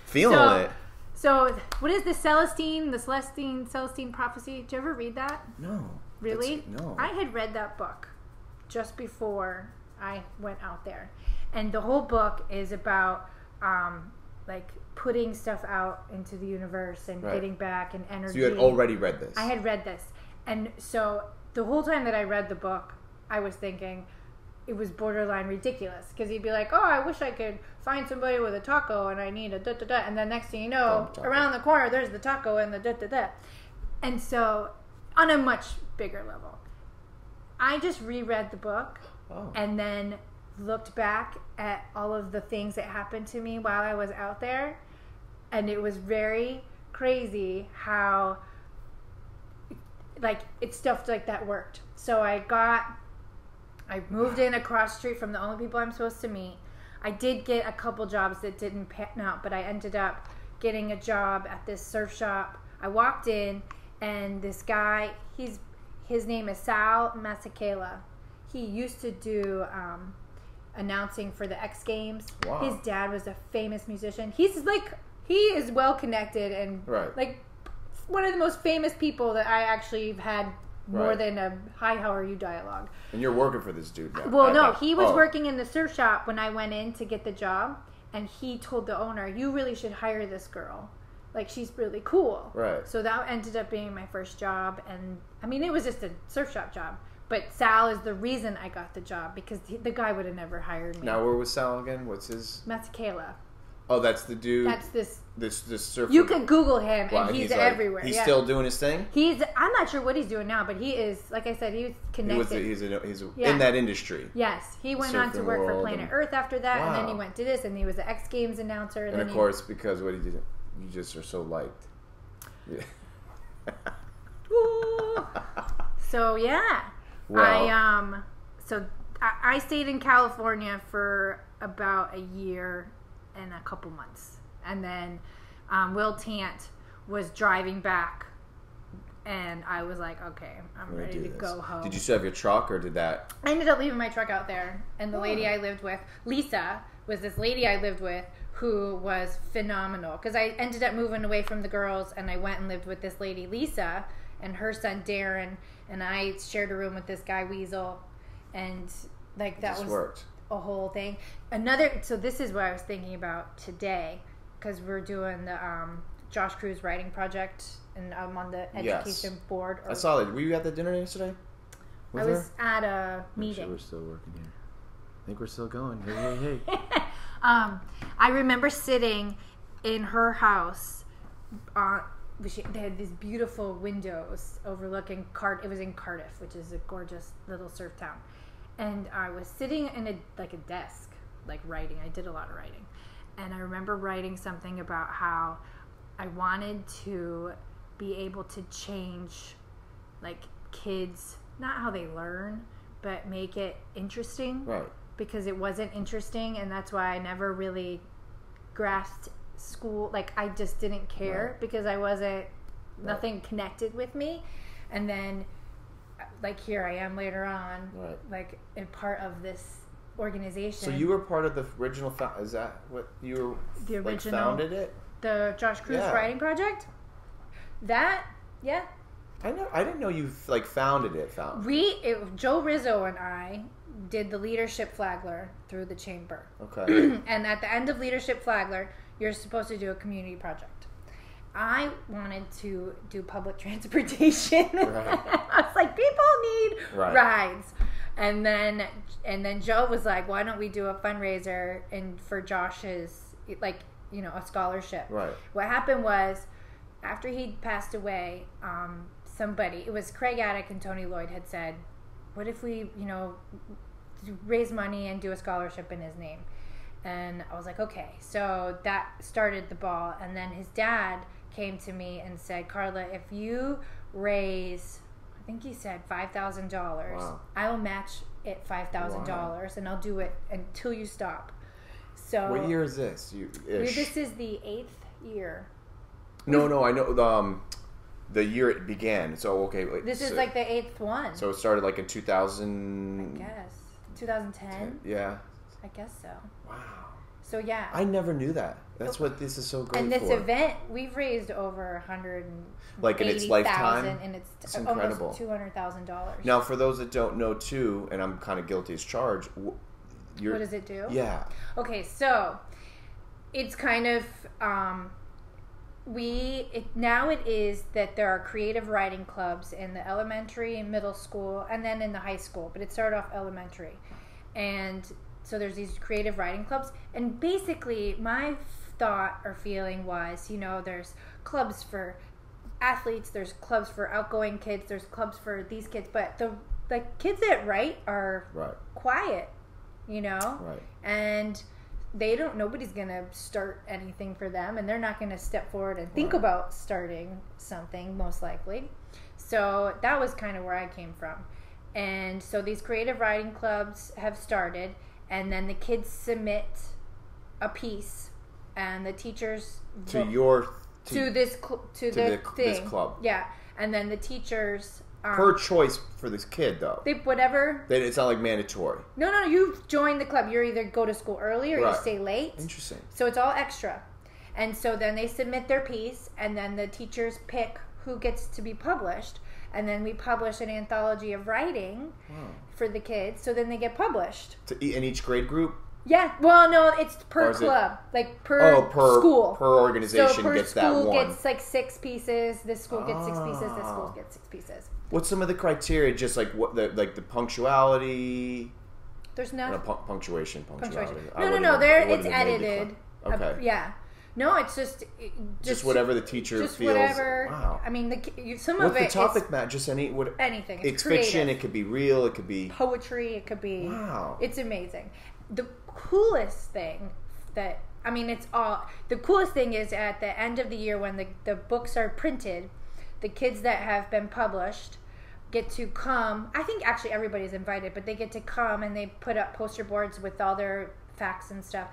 feeling it. So, what is the Celestine prophecy? Did you ever read that? No. Really? No. I had read that book just before I went out there. And the whole book is about putting stuff out into the universe and getting back and energy. So you had already read this? I had read this. And so the whole time that I read the book, I was thinking it was borderline ridiculous. Because he'd be like, oh, I wish I could find somebody with a taco and I need a da-da-da. And then next thing you know, around the corner, there's the taco and the da-da-da. And so on a much bigger level, I just reread the book and then looked back at all of the things that happened to me while I was out there, and it was very crazy how it's stuff like that worked. So I moved in across the street from the only people I'm supposed to meet. I did get a couple jobs that didn't pan out, but I ended up getting a job at this surf shop. I walked in, and this guy, his name is Sal Masakela. He used to do announcing for the X Games. Wow. His dad was a famous musician. He is well connected and one of the most famous people that I actually have had more than a hi, how are you dialogue. And you're working for this dude now. Well, no, he was working in the surf shop when I went in to get the job, and he told the owner, you really should hire this girl. She's really cool. Right. So that ended up being my first job, and I mean, it was just a surf shop job. But Sal is the reason I got the job, because the guy would have never hired me. Now, where was Sal again? What's his? Masakela. Oh, that's the dude. That's this surfer. You can Google him, and he's everywhere. He's still doing his thing? I'm not sure what he's doing now, but he is, like I said, he was connected. He's in that industry. Yes. He went on to work for Planet Earth after that, and then he went to this, and he was the X Games announcer. And of course, because what he did, you just are so liked. Yeah. So, yeah. Well, I stayed in California for about a year and a couple months, and then Will Tant was driving back, and I was like, okay, I'm ready to go home. Did you still have your truck, or did that? I ended up leaving my truck out there, and the lady I lived with, Lisa, was this lady I lived with who was phenomenal, because I ended up moving away from the girls, and I went and lived with this lady, Lisa, and her son Darren, and I shared a room with this guy Weasel, and that was a whole thing. So this is what I was thinking about today, because we're doing the Josh Cruz writing project, and I'm on the education board. I saw that. Were you at the dinner yesterday? I was at a meeting. Sure we're still working here. think we're still going. Hey. I remember sitting in her house. They had these beautiful windows overlooking It was in Cardiff, which is a gorgeous little surf town. And I was sitting in a desk, like writing. I did a lot of writing. And I remember writing something about how I wanted to be able to change, like, kids, not how they learn, but make it interesting. Right. Because it wasn't interesting, and that's why I never really grasped school. Like, I just didn't care because I wasn't, nothing connected with me. And then, like, here I am later on, like, in part of this organization. So you were part of the original, is that what you were, the original, founded it? The Josh Cruz Writing Project? That, yeah. I didn't know you, like, founded it. Joe Rizzo and I did the Leadership Flagler through the chamber. Okay. And at the end of Leadership Flagler, you're supposed to do a community project. I wanted to do public transportation. Right. I was like, people need rides. And then Joe was like, why don't we do a fundraiser for Josh's, like, you know, a scholarship. Right. What happened was, after he passed away, it was Craig Attic and Tony Lloyd had said, what if we, you know, raise money and do a scholarship in his name? And I was like, okay. So that started the ball. And then his dad came to me and said, Carla, if you raise, I think he said $5,000, I will match it $5,000, and I'll do it until you stop. So what year is this? This is the 8th year. No, I know the year it began. So okay, this is like the 8th one. So it started like in 2000. I guess 2010. Yeah, I guess so. Wow. So yeah, I never knew that. That's what this is so great. And this event, we've raised over 100, like in its lifetime, and it's incredible. Almost $200,000. Now, for those that don't know, too, and I'm kind of guilty as charged. What does it do? Yeah. Okay, so it's kind of now it is that there are creative writing clubs in the elementary and middle school, and then in the high school. But it started off elementary, and so there's these creative writing clubs. And basically, my thought or feeling was, you know, there's clubs for athletes, there's clubs for outgoing kids, there's clubs for these kids, but the kids that write are quiet, you know, and nobody's gonna start anything for them, and they're not gonna step forward and think about starting something, most likely. So that was kind of where I came from. And so these creative writing clubs have started, and then the kids submit a piece, and the teachers this club. Yeah, and then the teachers per choice for this kid, though. It's not like mandatory. No. You join the club. You either go to school early or you stay late. Interesting. So it's all extra, and so then they submit their piece, and then the teachers pick who gets to be published, and then we publish an anthology of writing for the kids. So then they get published in each grade group. Yeah, well, no, it's per club, like per school. Per organization gets that one. So per school gets like 6 pieces. This school gets 6 pieces. This school gets 6 pieces. What's some of the criteria? Just like the punctuality. There's no punctuation. No. It's edited. Okay. Yeah. No, it's just whatever the teacher feels. Whatever. Wow. I mean, some of it. What's the topic, Matt? Just anything. It's fiction. It could be real. It could be poetry. It could be. Wow. It's amazing. The coolest thing the coolest thing is at the end of the year when the books are printed, the kids that have been published get to come. I think actually everybody's invited, but they get to come and they put up poster boards with all their facts and stuff,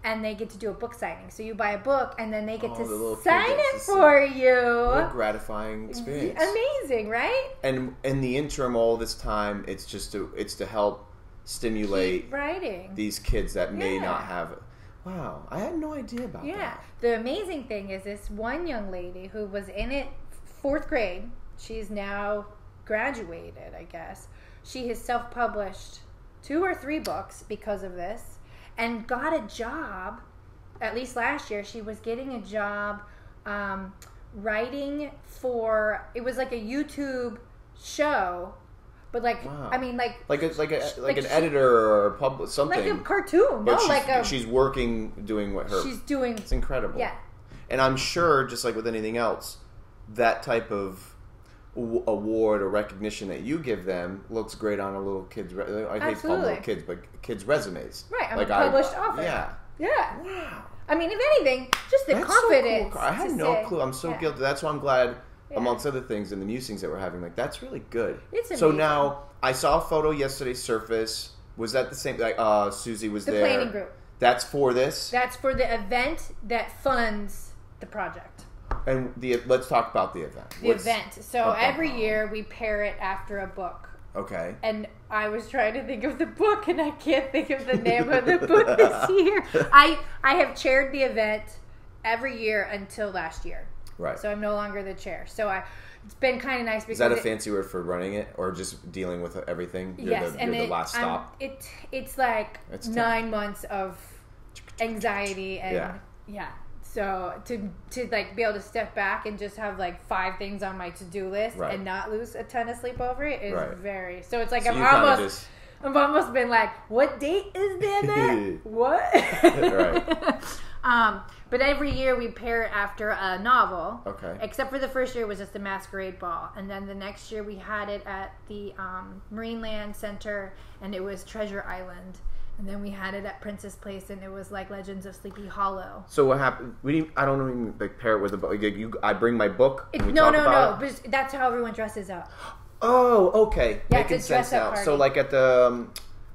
and they get to do a book signing. So you buy a book and then they get to sign it for you. What a gratifying experience. Amazing, right? And in the interim, all this time, it's to help stimulate writing these kids that may not have it. Wow, I had no idea about that. Yeah, the amazing thing is this one young lady who was in it 4th grade. She's now graduated, I guess. She has self-published 2 or 3 books because of this, and got a job. At least last year, she was getting a job writing for. It was like a YouTube show. But wow. I mean, like an editor or something, like a cartoon. But she's working, doing what she's doing. It's incredible. Yeah, and I'm sure, just like with anything else, that type of award or recognition that you give them looks great on a little kid's. I hate calling little kids, but kids' resumes. Right, I'm a published author. Yeah. Wow. I mean, if anything, just the confidence. So cool. I had no clue. I'm so guilty. That's why I'm glad. Amongst other things, and the musings that we're having, that's really good. It's amazing. So now, I saw a photo yesterday surface. Was that the same? Susie was there. The planning group. That's for this? That's for the event that funds the project. And let's talk about the event. The event. So every year we pair it after a book. Okay. And I was trying to think of the book, and I can't think of the name of the book this year. I have chaired the event every year until last year. Right. So I'm no longer the chair. So it's been kind of nice because... Is that a fancy word for running it or just dealing with everything? Yes. You're the last stop? It's like 9 months of anxiety and... Yeah. So to be able to step back and just have 5 things on my to-do list and not lose a ton of sleep over it is very... So it's like I've almost been like, what date is the event? What? Right. But every year we pair it after a novel. Okay. Except for the first year it was just a masquerade ball. And then the next year we had it at the Marineland Center, and it was Treasure Island. And then we had it at Princess Place, and it was like Legends of Sleepy Hollow. So what happened? I don't even pair it with a book. I bring my book. And we talk about it? But that's how everyone dresses up. Oh, okay. Yeah, making sense now. Party. So at the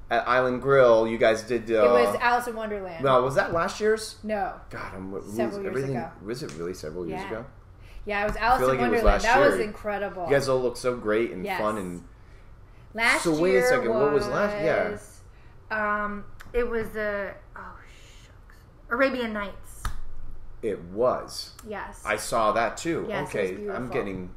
at Island Grill, you guys did. It was Alice in Wonderland. No, was that last year's? No. God, several years ago. Was it really several years ago? Yeah, it was Alice in Wonderland. That was incredible. You guys all look so great and fun and. Last year. So wait a second. What was last? Yeah. It was Arabian Nights. It was. Yes. I saw that too. Yes, okay, I'm getting.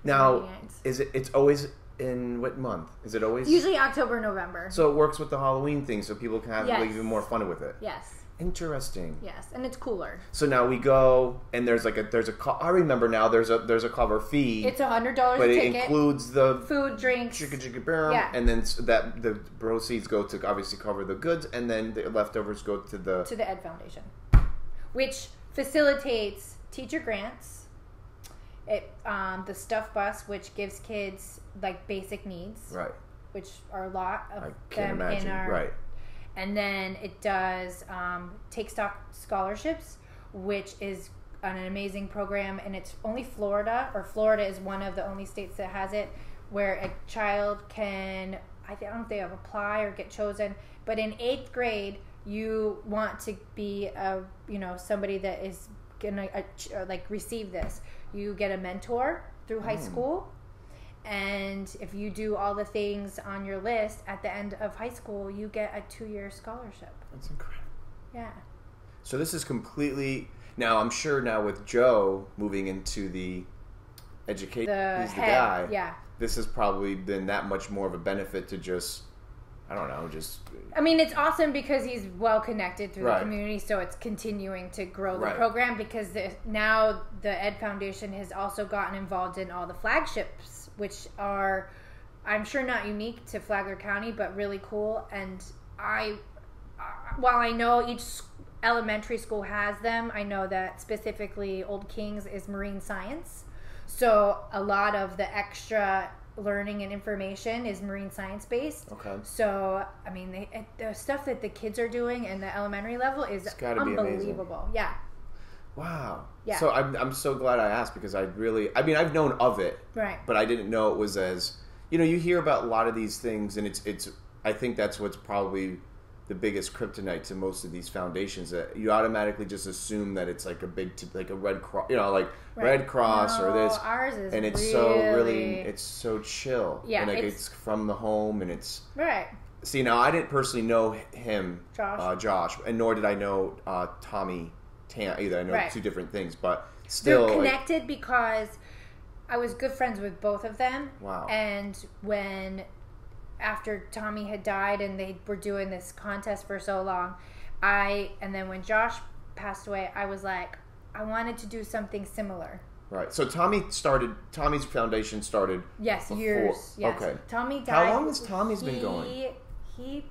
Now, it's always in what month? Is it always? Usually October, November. So it works with the Halloween thing, so people can have even more fun with it. Yes. Interesting. Yes, and it's cooler. So now we go, and there's a I remember now. There's a cover fee. It's $100 but a ticket. It includes the food, drinks, and then that the proceeds go to obviously cover the goods, and then the leftovers go to the Ed Foundation, which facilitates teacher grants. The stuff bus, which gives kids basic needs, right, which are a lot of them in our right. And then it does Take Stock Scholarships, which is an amazing program, and it's only Florida is one of the only states that has it, where a child can, I don't know if they apply or get chosen, but in 8th grade, you want to be somebody that is gonna receive this. You get a mentor through high school. And if you do all the things on your list at the end of high school, you get a 2-year scholarship. That's incredible. Yeah. So this is completely... Now, I'm sure now with Joe moving into the education, he's the guy. Yeah. This has probably been that much more of a benefit to just... I don't know, just... I mean, it's awesome because he's well connected through the community, so it's continuing to grow the program because now the Ed Foundation has also gotten involved in all the flagships, which are, I'm sure not unique to Flagler County, but really cool. And while I know each elementary school has them, I know that specifically Old Kings is marine science. So a lot of the extra learning and information is marine science based. Okay. So, I mean, the stuff that the kids are doing in the elementary level is unbelievable. Yeah. Wow. Yeah. So I'm so glad I asked because I've known of it. Right. But I didn't know it was as, you hear about a lot of these things and it's I think that's what's probably the biggest kryptonite to most of these foundations, that you automatically just assume that it's like a big, like a Red Cross, Red Cross or this. Ours is and it's it's so chill. Yeah. And it's from the home and it's. Right. See, now I didn't personally know him, Josh, and nor did I know Tommy Tan either. I know two different things, but still. They're connected because I was good friends with both of them. Wow. And after Tommy had died and they were doing this contest for so long, and then when Josh passed away, I was like, I wanted to do something similar. Right. So Tommy's foundation started. Yes, before. Years. Yes. Okay. Tommy died. How long has Tommy's been going? He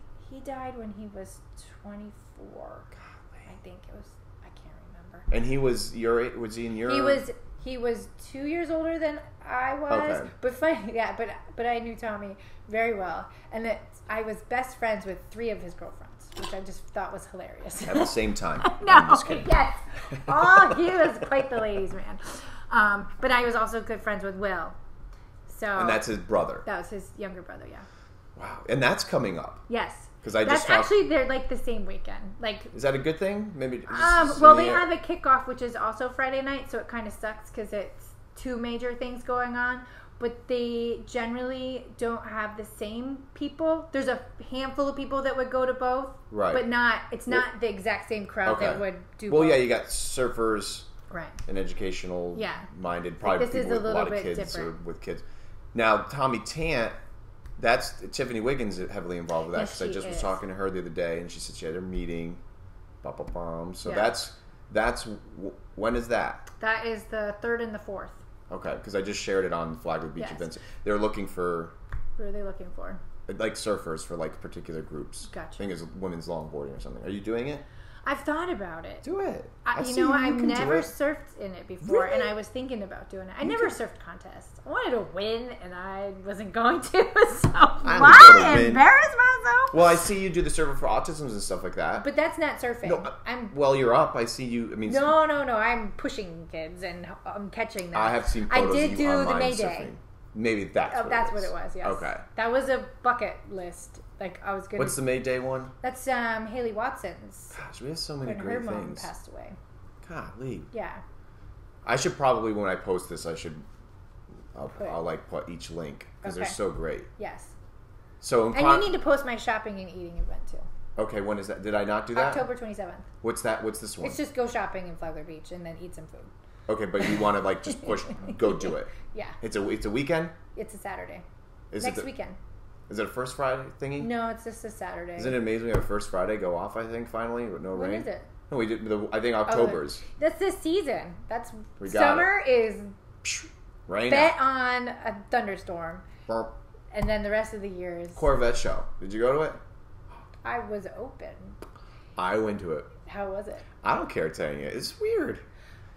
died when he was 24. I think it was. I can't remember. And he was was he in your? He was 2 years older than I was. Okay. But funny, yeah. But I knew Tommy very well, and that I was best friends with 3 of his girlfriends, which I just thought was hilarious. At the same time. No. I'm just kidding. Yes. Oh, he was quite the ladies' man. But I was also good friends with Will. And that's his brother. That was his younger brother. Yeah. Wow. And that's coming up. Yes. That's actually they're like the same weekend. Like, is that a good thing? Maybe. Well, they have a kickoff, which is also Friday night, so it kind of sucks because it's 2 major things going on. But they generally don't have the same people. There's a handful of people that would go to both, right? But it's not the exact same crowd that would do. Well, both. yeah, you got surfers, right? And educational, minded, probably this people is with a lot of kids different. or with kids. Now, Tommy Tant. That's Tiffany Wiggins is heavily involved with that because I just was talking to her the other day and she said she had a meeting. So that's when is that? That is the 3rd and the 4th. Okay, because I just shared it on Flagler Beach events. They're looking for. What are they looking for? Like surfers for like particular groups. Gotcha. I think it's women's longboarding or something. Are you doing it? I've thought about it. Do it. I've never surfed in it before, and I was thinking about doing it. I never surfed contests. I wanted to win, and I wasn't going to, so why embarrass myself? Well, I see you do the Surfer for Autisms and stuff like that. But that's not surfing. No, well, you're up. I see you. I mean, no. I'm pushing kids, and I'm catching them. I have seen photos I did of you do the online May Day. surfing. Maybe that's what it was, yes. Okay. That was a bucket list. Like, I was good. What's the May Day one? That's Haley Watson's. Gosh, we have so many great things. Her mom things. Passed away. Golly. Yeah. I should probably, when I post this, I'll like put each link because they're so great. Yes. So you need to post my shopping and eating event too. Okay, when is that? Did I not do that? October 27th. What's that? What's this one? It's just go shopping in Flagler Beach and then eat some food. Okay, but you want to like just push, go do it. Yeah. It's a weekend? It's a Saturday. Next weekend. Is it a First Friday thingy? No, it's just a Saturday. Isn't it amazing we have a First Friday go off, I think, finally, with no rain? When is it? No, we did, I think October's. That's this season. Summer is rain bet on a thunderstorm. Burp. And then the rest of the year is... Corvette show. Did you go to it? I was open. I went to it. How was it? I don't care telling you. It's weird.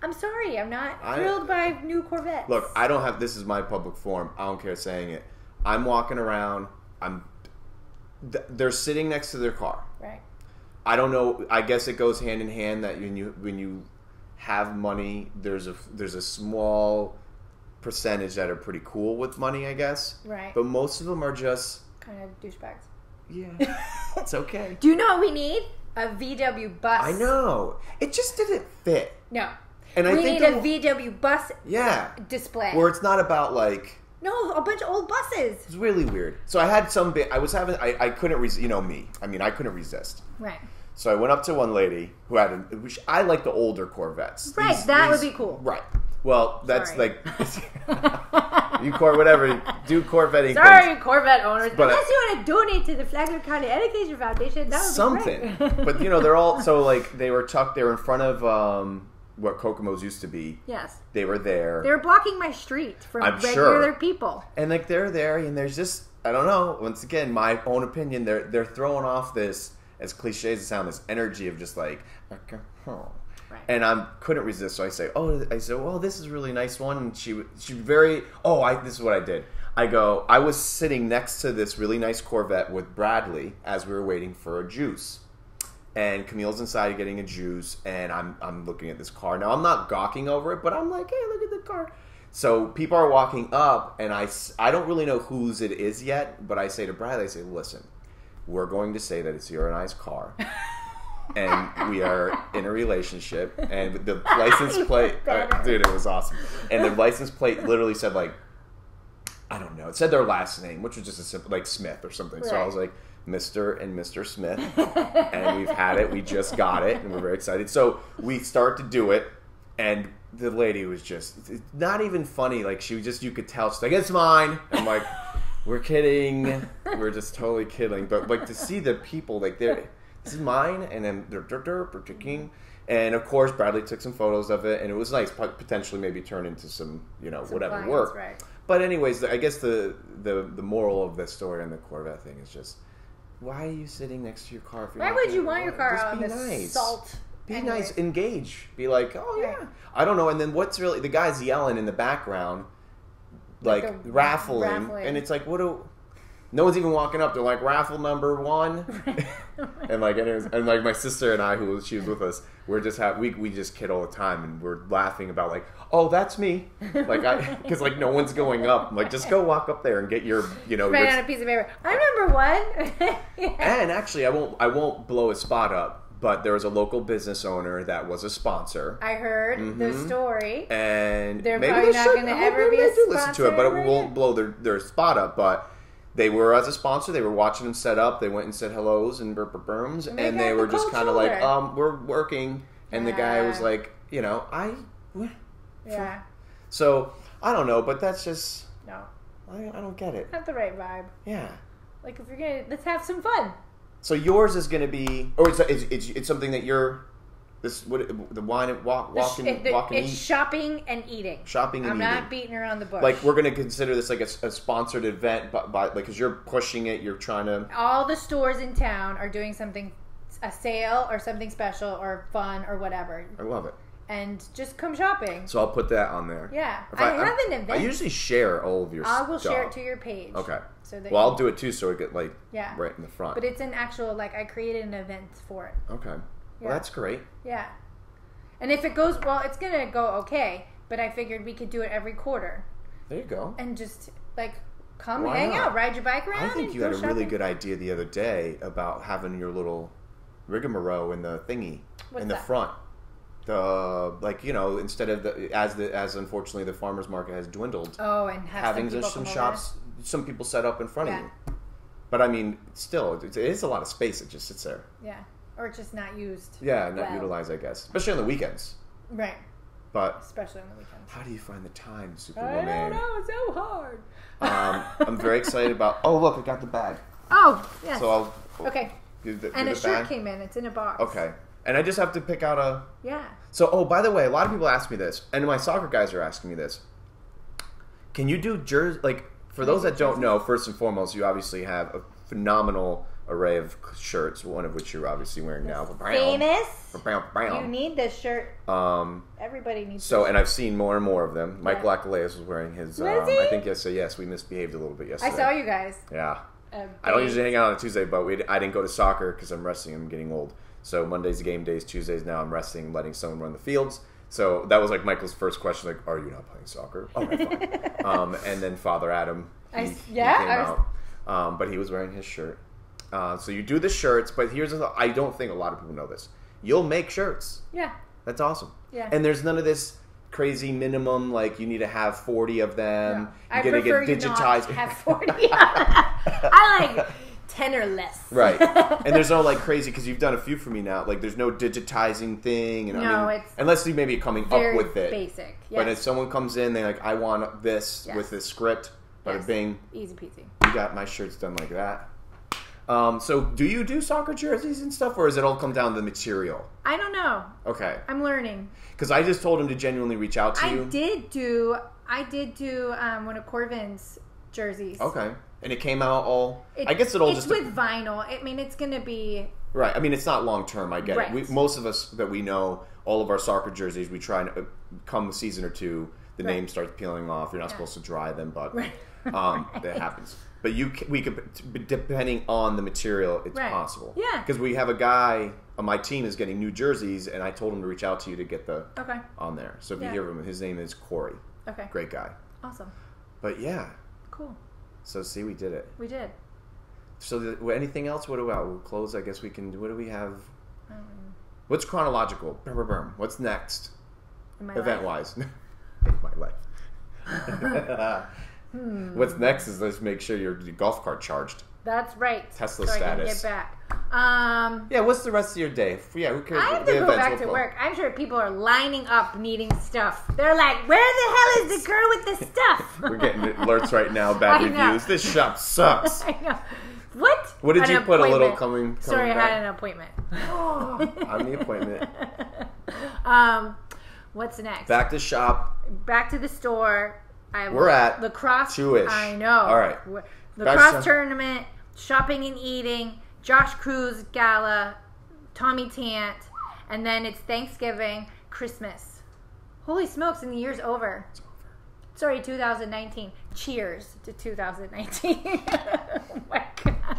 I'm sorry. I'm not thrilled by new Corvettes. Look, I don't have... This is my public forum. I don't care saying it. I'm walking around. They're sitting next to their car. Right. I don't know. I guess it goes hand in hand that when you have money, there's a small percentage that are pretty cool with money, I guess. Right. But most of them are just kind of douchebags. Yeah. It's okay. Do you know what we need? A VW bus. I know. It just didn't fit. No. And we need a VW bus display. Where it's not about like... No, a bunch of old buses. It's really weird. So I had some bit... I couldn't resist... You know me. I mean, I couldn't resist. Right. So I went up to one lady who had... I like the older Corvettes. Right. That would be cool. Right. Well, that's like... you whatever. Do Corvetting Sorry, things. Corvette owners. But unless you want to donate to the Flagler County Education Foundation, that would be great. But, they're all... So, like, they were tucked... They were in front of... what Kokomo's used to be. Yes. They were there. They were blocking my street from regular people. And like they're there and there's just I don't know, once again, my own opinion, they're throwing off this, as cliche as it sounds, this energy of just like right. And I couldn't resist, so I said, well, this is a really nice one, and she very this is what I did. I was sitting next to this really nice Corvette with Bradley as we were waiting for a juice. And Camille's inside getting a juice, and I'm looking at this car. Now, I'm not gawking over it, but I'm like, hey, look at the car. So people are walking up, and I don't really know whose it is yet, but I say to Bradley, listen, we're going to say that it's your and I's car. And we are in a relationship, and the license plate... dude, it was awesome. And the license plate literally said, like, I don't know. It said their last name, which was just a simple, like, Smith or something. Right. So I was like... Mr. and Mr. Smith, and we've had it. We just got it, and we're very excited. So we start to do it, and the lady was just not even funny. Like you could tell. She's like, "It's mine." I'm like, "We're kidding. We're just totally kidding." But like to see the people, like this is mine, and then they're drinking, And of course, Bradley took some photos of it, and it was nice. Potentially, maybe turn into some, whatever clients, work. Right. But anyways, I guess the moral of the story on the Corvette thing is just, why are you sitting next to your car? If you're why would you want your car out on the salt? Be nice, engage, be like, oh yeah, I don't know. And then what's really the guy's yelling in the background, like raffling, and it's like, no one's even walking up. They're like, raffle number 1, and like my sister and I, she was with us, we're just we just kid all the time, and we're laughing about like, oh, that's me, like because like no one's going up, like just go walk up there and get your write on a piece of paper. I remember one. And actually, I won't blow a spot up. But there was a local business owner that was a sponsor. I heard the story. And they're probably not going to ever be a sponsor. Listen to it, but we won't blow their spot up. But they were as a sponsor. They were watching them set up. They went and said hellos and burps, and they were just kind of like, we're working. And the guy was like, Yeah. So, I don't know, but that's just... No. I don't get it. Not the right vibe. Yeah. Like, if you're going to... Let's have some fun. So yours is going to be, or it's something that you're, the wine and walking, it's shopping and eating. Shopping and eating. I'm not beating around the bush. Like we're going to consider this like a sponsored event, but because you're pushing it, you're trying to. All the stores in town are doing something, a sale or something special or fun or whatever. I love it. And just come shopping. So I'll put that on there. Yeah, I have an event. I usually share all of your stuff. I will share it to your page. Okay. I'll do it too, so it get right in the front. But it's an actual I created an event for it. Okay. Well, that's great. Yeah. And if it goes well, it's gonna go okay. But I figured we could do it every quarter. There you go. And just come hang out, ride your bike around. I think you had a really good idea the other day about having your little rigmarole in the thingy in the front. Instead of as unfortunately the farmers market has dwindled. Oh, and having some shops, some people set up in front of you. But I mean, still, it is a lot of space that just sits there. Yeah, or it's just not used. Yeah, not utilized, I guess, especially on the weekends. Right. But especially on the weekends. How do you find the time, Superwoman? I don't know. It's so hard. I'm very excited about. Oh, look, I got the bag. Oh, yes. So I'll. Okay. And a shirt came in. It's in a box. Okay. And I just have to pick out a... Yeah. So, by the way, a lot of people ask me this, and my soccer guys are asking me this. Can you do jersey... for those that don't know, first and foremost, you obviously have a phenomenal array of shirts, one of which you're obviously wearing now. Famous. You need this shirt. Everybody needs this shirt. And I've seen more and more of them. Mike Lacaleas was wearing his... I think yes, we misbehaved a little bit yesterday. I saw you guys. Yeah. I don't usually hang out on a Tuesday, but I didn't go to soccer because I'm wrestling. I'm getting old. So Mondays game days, Tuesdays now I'm resting, letting someone run the fields. So that was Michael's first question, are you not playing soccer? Oh, fine. And then Father Adam, he came out. But he was wearing his shirt. So you do the shirts, but I don't think a lot of people know this. You'll make shirts. Yeah. That's awesome. Yeah. And there's none of this crazy minimum, you need to have 40 of them. No. You're going to get digitized. Not have 40. I like 10 or less. Right. And there's no crazy, because you've done a few for me now. There's no digitizing thing. And it's unless you maybe coming up with it. Basic. Yes. But if someone comes in, they're I want this with this script. Bada bing. Easy peasy. You got my shirts done like that. So do you do soccer jerseys and stuff, or does it all come down to the material? I don't know. Okay. I'm learning. Because I just told him to genuinely reach out to you. I did do one of Corvin's jerseys. Okay. And it came out all... I guess it all it's with vinyl. I mean, it's going to be... Right. I mean, it's not long term. I get it. Most of us that we know, all of our soccer jerseys, we try and come a season or two, the name starts peeling off. You're not supposed to dry them, but that happens. But we could, depending on the material, it's possible. Yeah. Because we have a guy on my team is getting new jerseys, and I told him to reach out to you to get the on there. So if you hear from him, his name is Corey. Okay. Great guy. Awesome. But yeah. Cool. So see, we did it. We did. So anything else? What about? We'll close. I guess we can. What do we have? What's chronological? What's next? Event-wise. In my life. What's next is let's make sure your golf cart charged. That's right. Tesla status. I can get back. Yeah, what's the rest of your day? Yeah, who cares? I have to go back to work. I'm sure people are lining up needing stuff. They're like, where the hell is the girl with the stuff? We're getting alerts right now, bad reviews. This shop sucks. I know. What? What did you put a little coming Sorry, back? I had an appointment. I'm the appointment. What's next? Back to shop. Back to the store. We're at lacrosse. 2-ish. I know. All right. Lacrosse tournament, shopping and eating, Josh Cruz gala, Tommy Tant, and then it's Thanksgiving, Christmas. Holy smokes, and the year's over. It's over. Sorry, 2019. Cheers to 2019. Oh my God.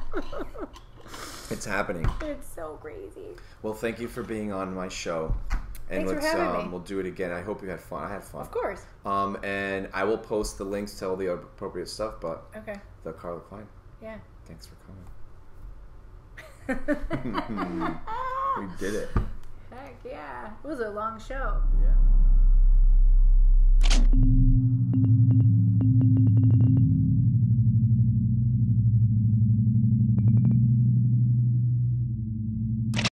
It's happening. It's so crazy. Well, thank you for being on my show. And Thanks for having me. We'll do it again. I hope you had fun. I had fun. Of course. And I will post the links to all the appropriate stuff, but okay. The Carla Cline. Yeah. Thanks for coming. We did it. Heck yeah. It was a long show. Yeah.